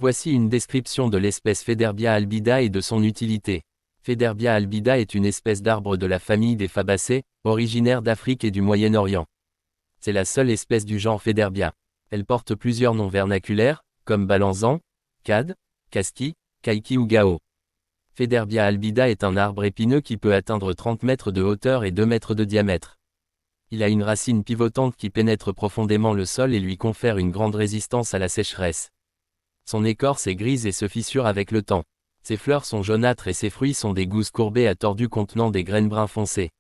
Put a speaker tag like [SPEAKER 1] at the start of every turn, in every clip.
[SPEAKER 1] Voici une description de l'espèce Federbia albida et de son utilité. Federbia albida est une espèce d'arbre de la famille des Fabacées, originaire d'Afrique et du Moyen-Orient. C'est la seule espèce du genre Federbia. Elle porte plusieurs noms vernaculaires, comme balanzan, cad, casqui, kaiki ou gao. Federbia albida est un arbre épineux qui peut atteindre 30 mètres de hauteur et 2 mètres de diamètre. Il a une racine pivotante qui pénètre profondément le sol et lui confère une grande résistance à la sécheresse. Son écorce est grise et se fissure avec le temps. Ses fleurs sont jaunâtres et ses fruits sont des gousses courbées à tordus contenant des graines brun foncé.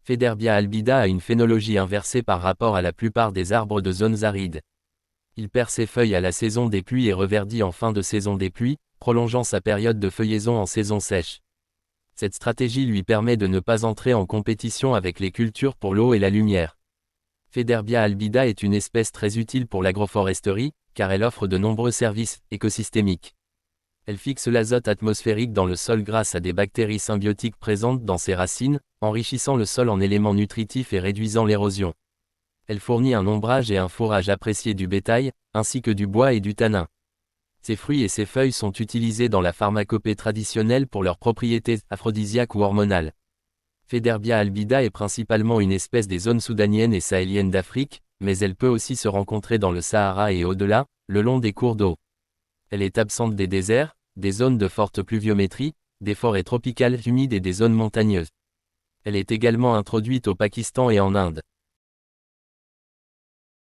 [SPEAKER 1] Federbia albida a une phénologie inversée par rapport à la plupart des arbres de zones arides. Il perd ses feuilles à la saison des pluies et reverdit en fin de saison des pluies, prolongeant sa période de feuillaison en saison sèche. Cette stratégie lui permet de ne pas entrer en compétition avec les cultures pour l'eau et la lumière. Federbia albida est une espèce très utile pour l'agroforesterie, car elle offre de nombreux services écosystémiques. Elle fixe l'azote atmosphérique dans le sol grâce à des bactéries symbiotiques présentes dans ses racines, enrichissant le sol en éléments nutritifs et réduisant l'érosion. Elle fournit un ombrage et un fourrage apprécié du bétail, ainsi que du bois et du tanin. Ses fruits et ses feuilles sont utilisés dans la pharmacopée traditionnelle pour leurs propriétés aphrodisiaques ou hormonales. Federbia albida est principalement une espèce des zones soudaniennes et sahéliennes d'Afrique, mais elle peut aussi se rencontrer dans le Sahara et au-delà, le long des cours d'eau. Elle est absente des déserts, des zones de forte pluviométrie, des forêts tropicales humides et des zones montagneuses. Elle est également introduite au Pakistan et en Inde.